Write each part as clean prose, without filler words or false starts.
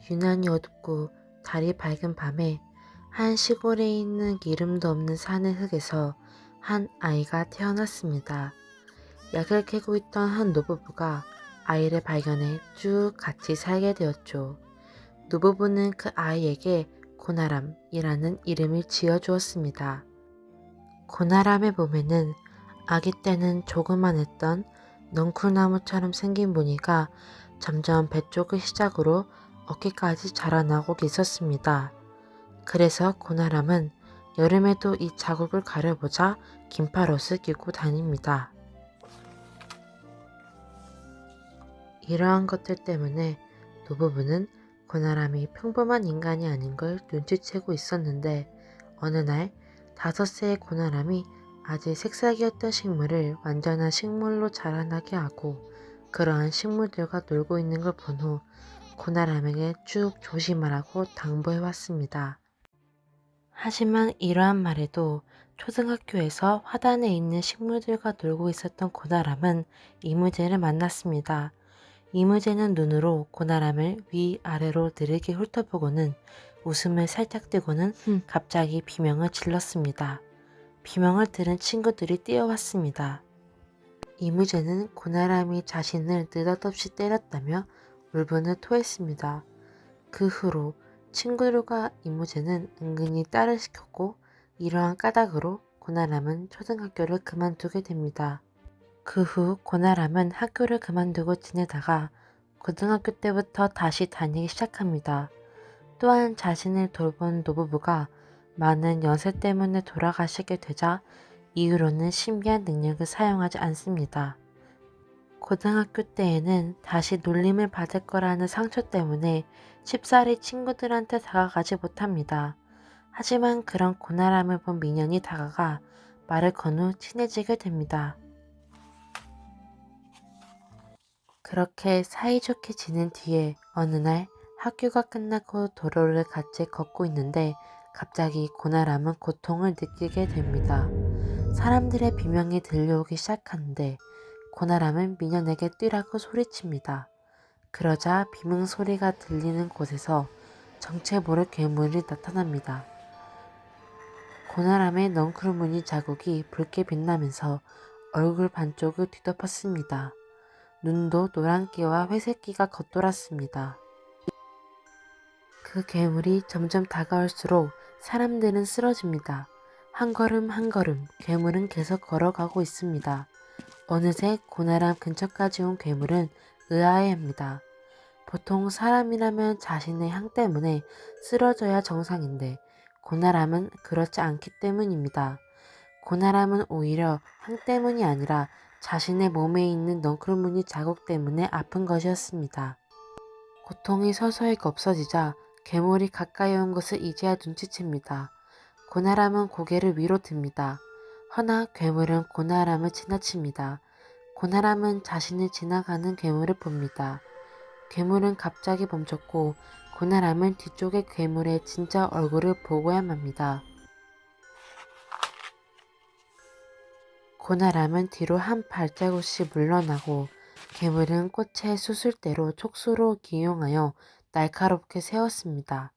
유난히 어둡고 달이 밝은 밤에 한 시골에 있는 이름도 없는 산의 흙에서 한 아이가 태어났습니다. 약을 캐고 있던 한 노부부가 아이를 발견해 쭉 같이 살게 되었죠. 노부부는 그 아이에게 고나람이라는 이름을 지어주었습니다. 고나람의 몸에는 아기 때는 조그만했던 넝쿨나무처럼 생긴 무늬가 점점 배 쪽을 시작으로 어깨까지 자라나고 있었습니다. 그래서 고나람은 여름에도 이 자국을 가려보자 긴팔옷을 입고 다닙니다. 이러한 것들 때문에 노부부는 고나람이 평범한 인간이 아닌 걸 눈치채고 있었는데 어느 날 5세의 고나람이 아직 새싹이었던 식물을 완전한 식물로 자라나게 하고 그러한 식물들과 놀고 있는 걸 본 후 고나람에게 쭉 조심하라고 당부해 왔습니다. 하지만 이러한 말에도 초등학교에서 화단에 있는 식물들과 놀고 있었던 고나람은 이무제를 만났습니다. 이무제는 눈으로 고나람을 위아래로 느리게 훑어보고는 웃음을 살짝 띄고는 갑자기 비명을 질렀습니다. 비명을 들은 친구들이 뛰어왔습니다. 이무제는 고나람이 자신을 느닷없이 때렸다며 울분을 토했습니다. 그 후로 친구들과 이무제는 은근히 딸을 시켰고 이러한 까닭으로 고나람은 초등학교를 그만두게 됩니다. 그 후 고나람은 학교를 그만두고 지내다가 고등학교 때부터 다시 다니기 시작합니다. 또한 자신을 돌본 노부부가 많은 연세 때문에 돌아가시게 되자 이후로는 신비한 능력을 사용하지 않습니다. 고등학교 때에는 다시 놀림을 받을 거라는 상처 때문에 쉽사리 친구들한테 다가가지 못합니다. 하지만 그런 고나람을 본 미년이 다가가 말을 건 후 친해지게 됩니다. 그렇게 사이좋게 지낸 뒤에 어느 날 학교가 끝나고 도로를 같이 걷고 있는데 갑자기 고나람은 고통을 느끼게 됩니다. 사람들의 비명이 들려오기 시작하는데 고나람은 미녀에게 뛰라고 소리칩니다. 그러자 비명 소리가 들리는 곳에서 정체 모를 괴물이 나타납니다. 고나람의 넝쿨 무늬 자국이 붉게 빛나면서 얼굴 반쪽을 뒤덮었습니다. 눈도 노란기와 회색기가 겉돌았습니다. 그 괴물이 점점 다가올수록 사람들은 쓰러집니다. 한 걸음 한 걸음 괴물은 계속 걸어가고 있습니다. 어느새 고나람 근처까지 온 괴물은 의아해합니다. 보통 사람이라면 자신의 향 때문에 쓰러져야 정상인데 고나람은 그렇지 않기 때문입니다. 고나람은 오히려 향 때문이 아니라 자신의 몸에 있는 넝쿨무늬 자국 때문에 아픈 것이었습니다. 고통이 서서히 없어지자 괴물이 가까이 온 것을 이제야 눈치챕니다. 고나람은 고개를 위로 듭니다. 허나 괴물은 고나람을 지나칩니다. 고나람은 자신을 지나가는 괴물을 봅니다. 괴물은 갑자기 멈췄고 고나람은 뒤쪽의 괴물의 진짜 얼굴을 보고야 맙니다. 고나람은 뒤로 한 발자국씩 물러나고 괴물은 꽃의 수술대로 촉수로 기용하여 날카롭게 세웠습니다.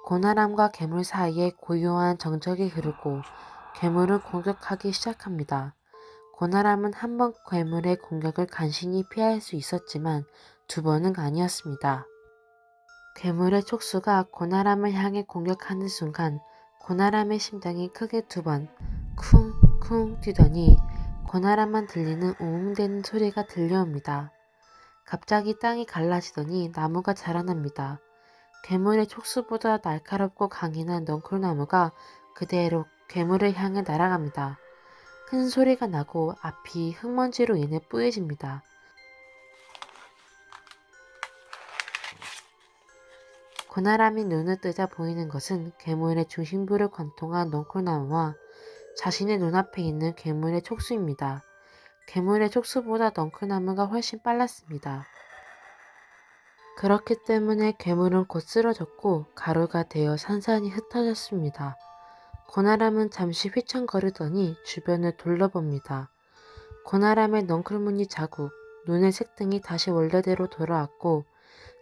고나람과 괴물 사이에 고요한 정적이 흐르고 괴물은 공격하기 시작합니다. 고나람은 한 번 괴물의 공격을 간신히 피할 수 있었지만 2번은 아니었습니다. 괴물의 촉수가 고나람을 향해 공격하는 순간 고나람의 심장이 크게 2번 쿵쿵 뛰더니 고나람만 들리는 우웅대는 소리가 들려옵니다. 갑자기 땅이 갈라지더니 나무가 자라납니다. 괴물의 촉수보다 날카롭고 강인한 넝쿨나무가 그대로 괴물을 향해 날아갑니다. 큰 소리가 나고 앞이 흙먼지로 인해 뿌얘집니다. 고나람이 눈을 뜨자 보이는 것은 괴물의 중심부를 관통한 넝쿨나무와 자신의 눈앞에 있는 괴물의 촉수입니다. 괴물의 촉수보다 넝쿨나무가 훨씬 빨랐습니다. 그렇기 때문에 괴물은 곧 쓰러졌고 가루가 되어 산산이 흩어졌습니다. 고나람은 잠시 휘청거리더니 주변을 둘러봅니다. 고나람의 넝쿨무늬 자국, 눈의 색 등이 다시 원래대로 돌아왔고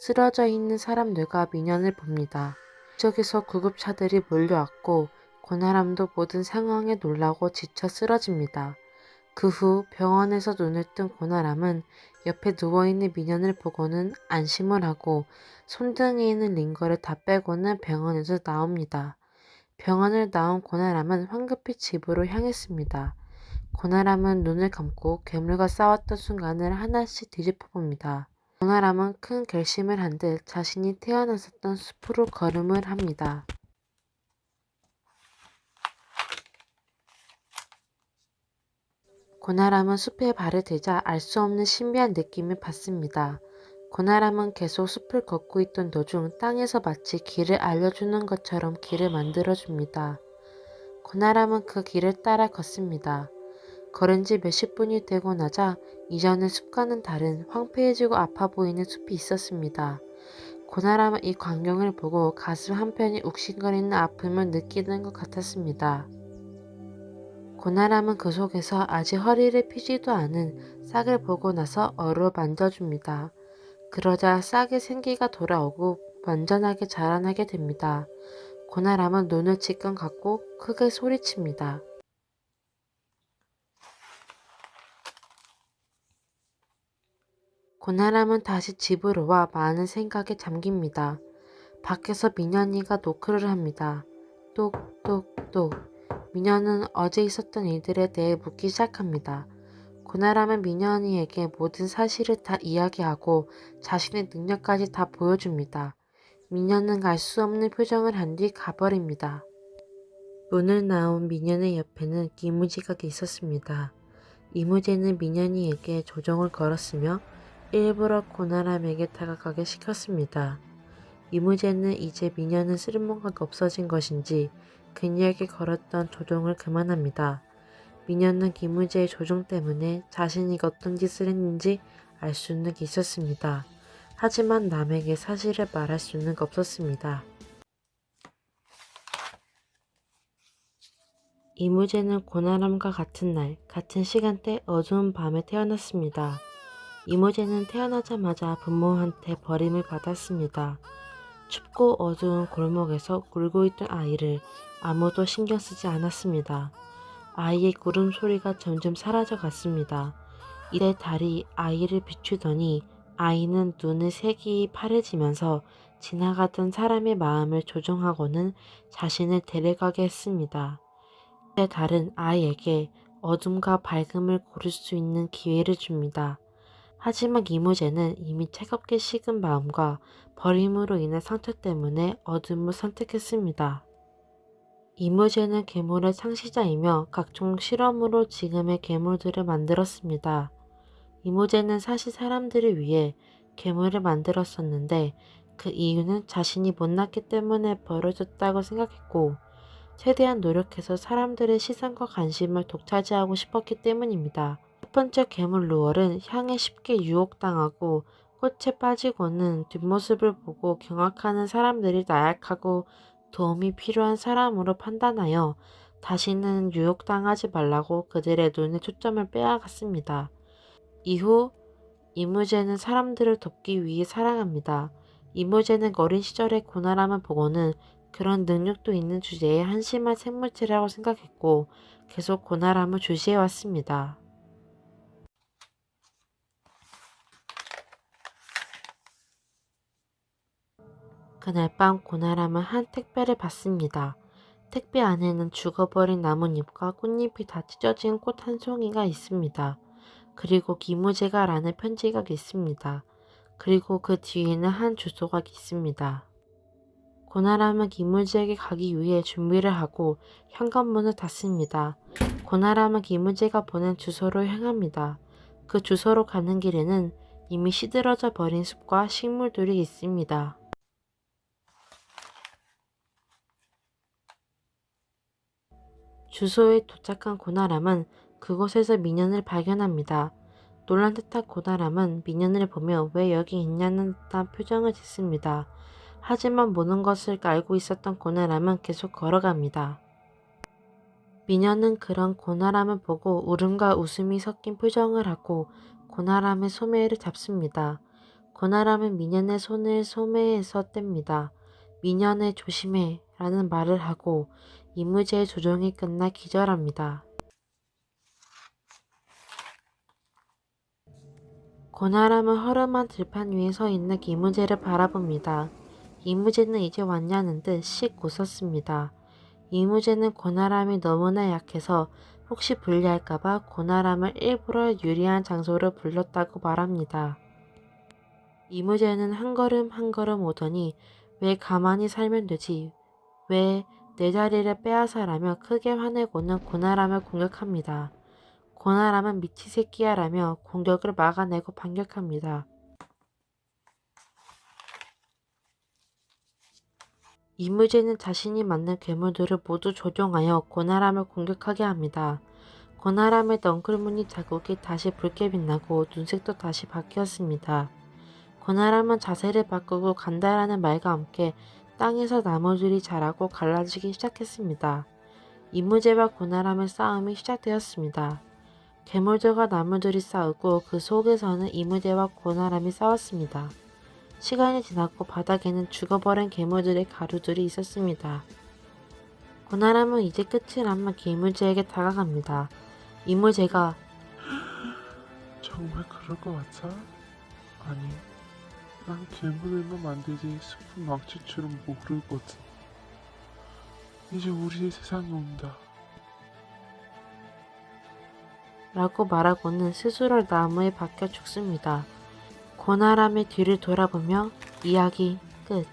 쓰러져 있는 사람들과 민현을 봅니다. 이쪽에서 구급차들이 몰려왔고 고나람도 모든 상황에 놀라고 지쳐 쓰러집니다. 그 후 병원에서 눈을 뜬 고나람은 옆에 누워있는 민현을 보고는 안심을 하고 손등에 있는 링거를 다 빼고는 병원에서 나옵니다. 병원을 나온 고나람은 황급히 집으로 향했습니다. 고나람은 눈을 감고 괴물과 싸웠던 순간을 하나씩 뒤집어 봅니다. 고나람은 큰 결심을 한 듯 자신이 태어났었던 숲으로 걸음을 합니다. 고나람은 숲에 발을 대자 알 수 없는 신비한 느낌을 받습니다. 고나람은 계속 숲을 걷고 있던 도중 땅에서 마치 길을 알려주는 것처럼 길을 만들어줍니다. 고나람은 그 길을 따라 걷습니다. 걸은 지 몇십 분이 되고 나자 이전의 숲과는 다른 황폐해지고 아파 보이는 숲이 있었습니다. 고나람은 이 광경을 보고 가슴 한편이 욱신거리는 아픔을 느끼는 것 같았습니다. 고나람은 그 속에서 아직 허리를 펴지도 않은 싹을 보고 나서 어루 만져줍니다. 그러자 싹의 생기가 돌아오고 완전하게 자라나게 됩니다. 고나람은 눈을 질끈 감고 크게 소리칩니다. 고나람은 다시 집으로 와 많은 생각에 잠깁니다. 밖에서 민현이가 노크를 합니다. 똑똑똑. 민현은 어제 있었던 일들에 대해 묻기 시작합니다. 고나람은 민현이에게 모든 사실을 다 이야기하고 자신의 능력까지 다 보여줍니다. 민현은 알 수 없는 표정을 한 뒤 가버립니다. 문을 나온 민현의 옆에는 이무지가 있었습니다. 이무제는 민현이에게 조종을 걸었으며 일부러 고나람에게 다가가게 시켰습니다. 이무제는 이제 민현은 쓸모가 없어진 것인지 그녀에게 걸었던 조종을 그만합니다. 민현은 이무제의 조종 때문에 자신이 어떤 짓을 했는지 알 수는 있었습니다. 하지만 남에게 사실을 말할 수는 없었습니다. 이무제는 고나람과 같은 날, 같은 시간대 어두운 밤에 태어났습니다. 이무제는 태어나자마자 부모한테 버림을 받았습니다. 춥고 어두운 골목에서 울고 있던 아이를 아무도 신경 쓰지 않았습니다. 아이의 울음소리가 점점 사라져 갔습니다. 이때 달이 아이를 비추더니 아이는 눈의 색이 파래지면서 지나가던 사람의 마음을 조종하고는 자신을 데려가게 했습니다. 이때 달은 아이에게 어둠과 밝음을 고를 수 있는 기회를 줍니다. 하지만 이무제는 이미 차갑게 식은 마음과 버림으로 인한 상처 때문에 어둠을 선택했습니다. 이무제는 괴물의 창시자이며 각종 실험으로 지금의 괴물들을 만들었습니다. 이무제는 사실 사람들을 위해 괴물을 만들었었는데 그 이유는 자신이 못났기 때문에 벌어졌다고 생각했고 최대한 노력해서 사람들의 시선과 관심을 독차지하고 싶었기 때문입니다. 첫 번째 괴물 루얼은 향에 쉽게 유혹당하고 꽃에 빠지고는 뒷모습을 보고 경악하는 사람들이 나약하고 도움이 필요한 사람으로 판단하여 다시는 유혹당하지 말라고 그들의 눈의 초점을 빼앗았습니다. 이후 이무제는 사람들을 돕기 위해 살아갑니다. 이무제는 어린 시절의 고나람을 보고는 그런 능력도 있는 주제에 한심한 생물체라고 생각했고 계속 고나람을 주시해왔습니다. 그날 밤 고나람은 한 택배를 받습니다. 택배 안에는 죽어버린 나뭇잎과 꽃잎이 다 찢어진 꽃 한 송이가 있습니다. 그리고 기무제가 라는 편지가 있습니다. 그리고 그 뒤에는 한 주소가 있습니다. 고나람은 기무제에게 가기 위해 준비를 하고 현관문을 닫습니다. 고나람은 기무제가 보낸 주소로 향합니다. 그 주소로 가는 길에는 이미 시들어져 버린 숲과 식물들이 있습니다. 주소에 도착한 고나람은 그곳에서 민현을 발견합니다. 놀란 듯한 고나람은 민현을 보며 왜 여기 있냐는 듯한 표정을 짓습니다. 하지만 모든 것을 알고 있었던 고나람은 계속 걸어갑니다. 민현은 그런 고나람을 보고 울음과 웃음이 섞인 표정을 하고 고나람의 소매를 잡습니다. 고나람은 미년의 손을 소매에서 뗍니다. 미년을 조심해 라는 말을 하고 이무제의 조종이 끝나 기절합니다. 고나람은 허름한 들판 위에 서 있는 이무제를 바라봅니다. 이무제는 이제 왔냐는 듯 씩 웃었습니다. 이무제는 고나람이 너무나 약해서 혹시 불리할까봐 고나람을 일부러 유리한 장소로 불렀다고 말합니다. 이무제는 한 걸음 한 걸음 오더니 왜 가만히 살면 되지? 왜 내 자리를 빼앗아라며 크게 화내고는 고나람을 공격합니다. 고나람은 미치 새끼야라며 공격을 막아내고 반격합니다. 이무제는 자신이 만든 괴물들을 모두 조종하여 고나람을 공격하게 합니다. 고나람의 넝쿨무늬 자국이 다시 붉게 빛나고 눈색도 다시 바뀌었습니다. 고나람은 자세를 바꾸고 간다라는 말과 함께 땅에서 나무들이 자라고 갈라지기 시작했습니다. 이무제와 고나람의 싸움이 시작되었습니다. 괴물들과 나무들이 싸우고 그 속에서는 이무제와 고나람이 싸웠습니다. 시간이 지났고 바닥에는 죽어버린 괴물들의 가루들이 있었습니다. 고나람은 이제 끝을 안만 이무제에게 다가갑니다. 이무제가 정말 그럴 것 같아? 아니, 난 괴물만 만들지 스푼 망칠 줄은 모르거든. 이제 우리의 세상이 온다. 라고 말하고는 스스로 나무에 박혀 죽습니다. 고나람의 뒤를 돌아보며 이야기 끝.